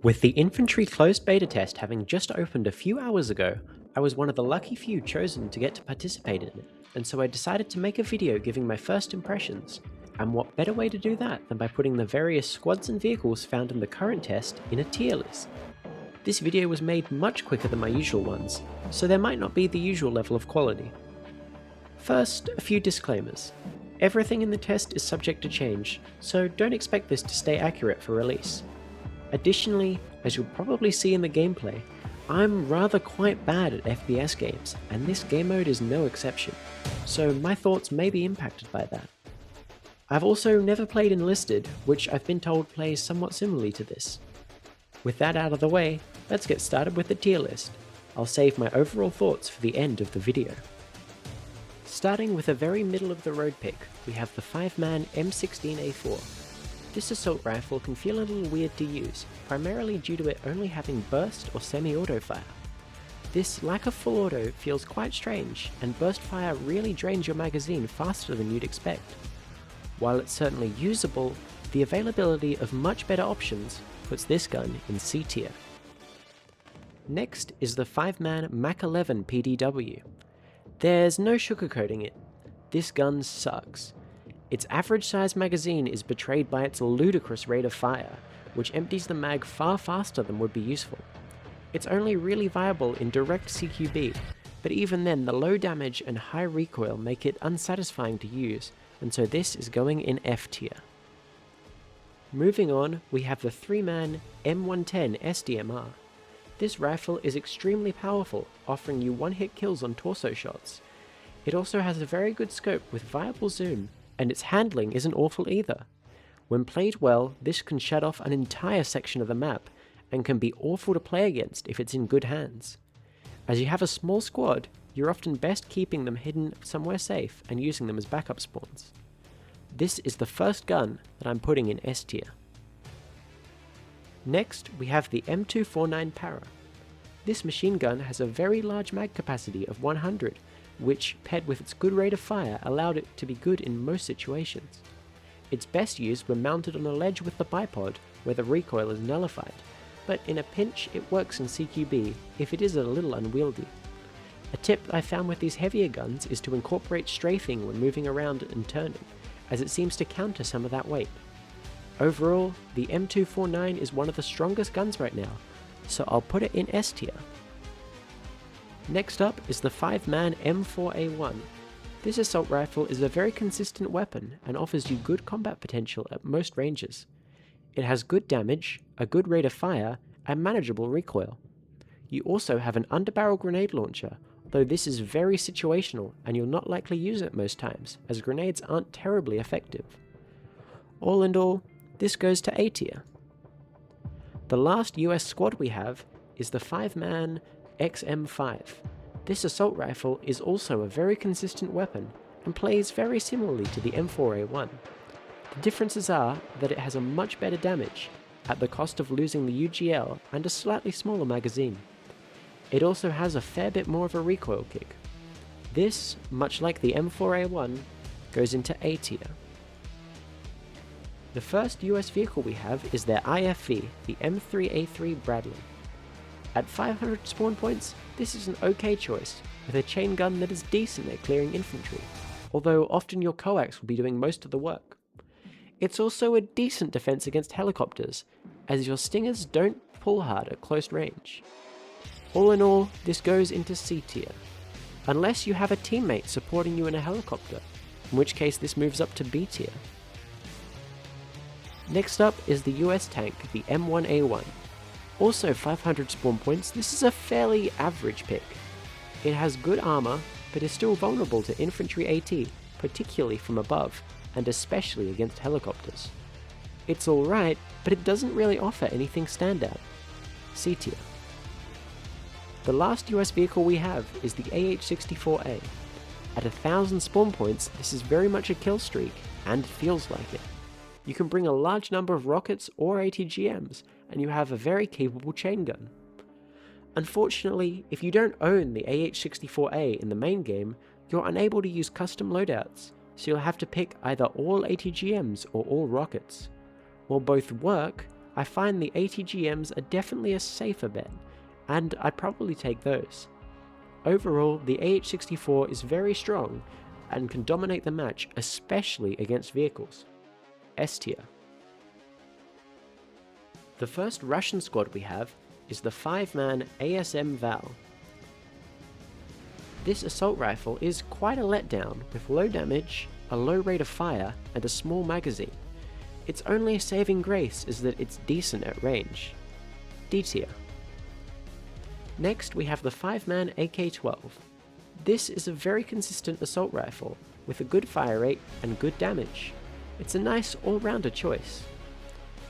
With the Infantry closed beta test having just opened a few hours ago, I was one of the lucky few chosen to get to participate in it, and so I decided to make a video giving my first impressions. And what better way to do that than by putting the various squads and vehicles found in the current test in a tier list. This video was made much quicker than my usual ones, so there might not be the usual level of quality. First, a few disclaimers. Everything in the test is subject to change, so don't expect this to stay accurate for release. Additionally, as you'll probably see in the gameplay, I'm rather quite bad at FPS games, and this game mode is no exception, so my thoughts may be impacted by that. I've also never played Enlisted, which I've been told plays somewhat similarly to this. With that out of the way, let's get started with the tier list. I'll save my overall thoughts for the end of the video. Starting with a very middle of the road pick, we have the 5-man M16A4. This assault rifle can feel a little weird to use, primarily due to it only having burst or semi-auto fire. This lack of full auto feels quite strange, and burst fire really drains your magazine faster than you'd expect. While it's certainly usable, the availability of much better options puts this gun in C tier. Next is the 5-man Mach 11 PDW. There's no sugarcoating it. This gun sucks. Its average size magazine is betrayed by its ludicrous rate of fire, which empties the mag far faster than would be useful. It's only really viable in direct CQB, but even then the low damage and high recoil make it unsatisfying to use, and so this is going in F tier. Moving on, we have the 3-man M110 SDMR. This rifle is extremely powerful, offering you one-hit kills on torso shots. It also has a very good scope with viable zoom, and its handling isn't awful either. When played well, this can shut off an entire section of the map, and can be awful to play against if it's in good hands. As you have a small squad, you're often best keeping them hidden somewhere safe and using them as backup spawns. This is the first gun that I'm putting in S tier. Next, we have the M249 Para. This machine gun has a very large mag capacity of 100, which, paired with its good rate of fire, allowed it to be good in most situations. It's best used when mounted on a ledge with the bipod, where the recoil is nullified, but in a pinch it works in CQB if it is a little unwieldy. A tip I found with these heavier guns is to incorporate strafing when moving around and turning, as it seems to counter some of that weight. Overall, the M249 is one of the strongest guns right now, so I'll put it in S tier. Next up is the 5-man M4A1. This assault rifle is a very consistent weapon and offers you good combat potential at most ranges. It has good damage, a good rate of fire, and manageable recoil. You also have an underbarrel grenade launcher, though this is very situational and you'll not likely use it most times, as grenades aren't terribly effective. All in all, this goes to A tier. The last US squad we have is the 5-man XM5. This assault rifle is also a very consistent weapon and plays very similarly to the M4A1. The differences are that it has a much better damage, at the cost of losing the UGL and a slightly smaller magazine. It also has a fair bit more of a recoil kick. This, much like the M4A1, goes into A tier. The first US vehicle we have is their IFV, the M3A3 Bradley. At 500 spawn points, this is an okay choice, with a chain gun that is decent at clearing infantry, although often your coax will be doing most of the work. It's also a decent defense against helicopters, as your stingers don't pull hard at close range. All in all, this goes into C tier, unless you have a teammate supporting you in a helicopter, in which case this moves up to B tier. Next up is the US tank, the M1A1. Also 500 spawn points, this is a fairly average pick. It has good armor, but is still vulnerable to infantry AT, particularly from above, and especially against helicopters. It's alright, but it doesn't really offer anything standout. C tier. The last US vehicle we have is the AH-64A. At 1000 spawn points, this is very much a kill streak, and feels like it. You can bring a large number of rockets or ATGMs, and you have a very capable chain gun. Unfortunately, if you don't own the AH-64A in the main game, you're unable to use custom loadouts, so you'll have to pick either all ATGMs or all rockets. While both work, I find the ATGMs are definitely a safer bet, and I'd probably take those. Overall, the AH-64 is very strong and can dominate the match, especially against vehicles. S tier. The first Russian squad we have is the 5-man ASM Val. This assault rifle is quite a letdown with low damage, a low rate of fire, and a small magazine. Its only saving grace is that it's decent at range. D tier. Next we have the 5-man AK-12. This is a very consistent assault rifle with a good fire rate and good damage. It's a nice all-rounder choice.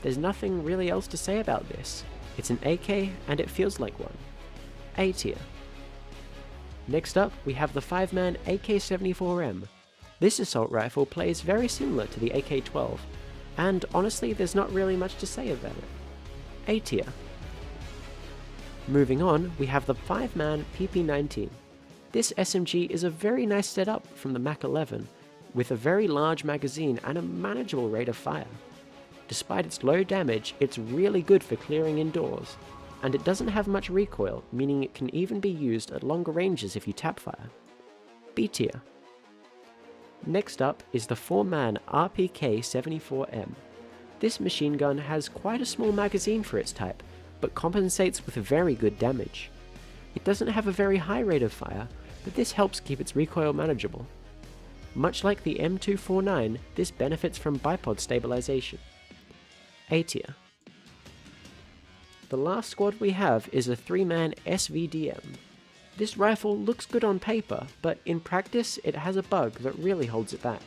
There's nothing really else to say about this. It's an AK and it feels like one. A tier. Next up we have the 5-man AK-74M. This assault rifle plays very similar to the AK-12, and honestly there's not really much to say about it. A tier. Moving on, we have the 5-man PP-19. This SMG is a very nice setup from the Mach-11, with a very large magazine and a manageable rate of fire. Despite its low damage, it's really good for clearing indoors, and it doesn't have much recoil, meaning it can even be used at longer ranges if you tap fire. B tier. Next up is the 4-man RPK-74M. This machine gun has quite a small magazine for its type, but compensates with very good damage. It doesn't have a very high rate of fire, but this helps keep its recoil manageable. Much like the M249, this benefits from bipod stabilization. A tier. The last squad we have is a 3-man SVDM. This rifle looks good on paper, but in practice it has a bug that really holds it back.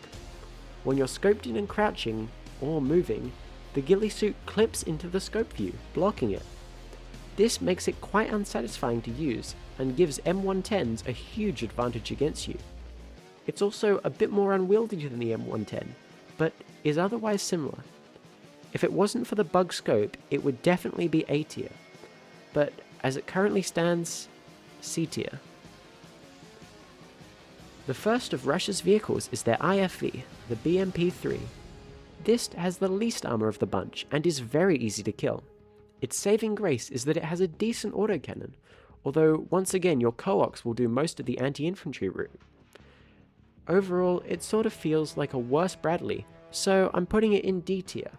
When you're scoped in and crouching, or moving, the ghillie suit clips into the scope view, blocking it. This makes it quite unsatisfying to use, and gives M110s a huge advantage against you. It's also a bit more unwieldy than the M110, but is otherwise similar. If it wasn't for the bug scope, it would definitely be A tier, but as it currently stands, C tier. The first of Russia's vehicles is their IFV, the BMP-3. This has the least armor of the bunch and is very easy to kill. Its saving grace is that it has a decent autocannon, although once again your coax will do most of the anti-infantry route. Overall, it sort of feels like a worse Bradley, so I'm putting it in D tier.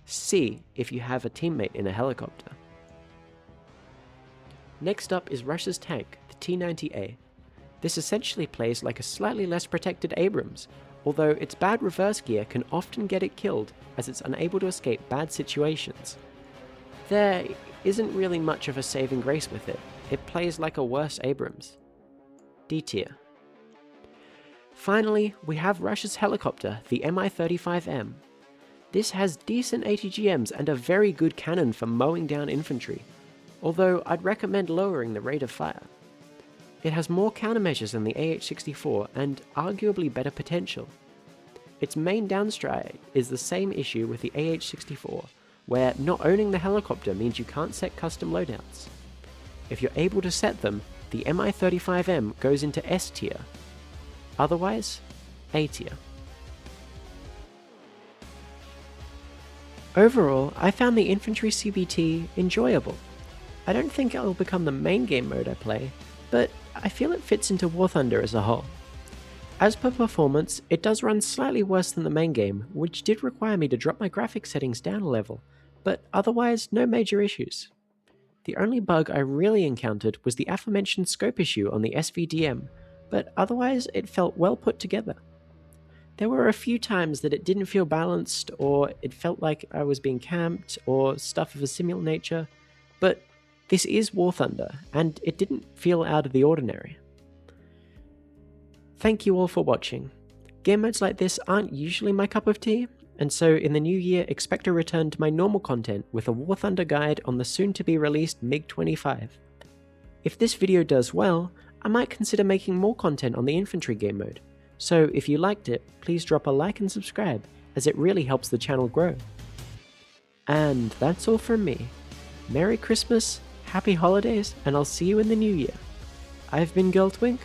C if you have a teammate in a helicopter. Next up is Russia's tank, the T-90A. This essentially plays like a slightly less protected Abrams, although its bad reverse gear can often get it killed as it's unable to escape bad situations. There isn't really much of a saving grace with it. It plays like a worse Abrams. D tier. Finally, we have Russia's helicopter, the Mi-35M. This has decent ATGMs and a very good cannon for mowing down infantry, although I'd recommend lowering the rate of fire. It has more countermeasures than the AH-64 and arguably better potential. Its main downstride is the same issue with the AH-64, where not owning the helicopter means you can't set custom loadouts. If you're able to set them, the Mi-35M goes into S tier. Otherwise, A tier. Overall, I found the Infantry CBT enjoyable. I don't think it'll become the main game mode I play, but I feel it fits into War Thunder as a whole. As per performance, it does run slightly worse than the main game, which did require me to drop my graphics settings down a level, but otherwise no major issues. The only bug I really encountered was the aforementioned scope issue on the SVDM, but otherwise it felt well put together. There were a few times that it didn't feel balanced, or it felt like I was being camped, or stuff of a similar nature, but this is War Thunder, and it didn't feel out of the ordinary. Thank you all for watching. Game modes like this aren't usually my cup of tea, and so in the new year expect a return to my normal content with a War Thunder guide on the soon-to-be-released MiG-25. If this video does well, I might consider making more content on the infantry game mode, so if you liked it, please drop a like and subscribe, as it really helps the channel grow. And that's all from me. Merry Christmas, Happy Holidays, and I'll see you in the new year. I've been girltwink.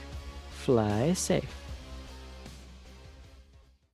Fly safe.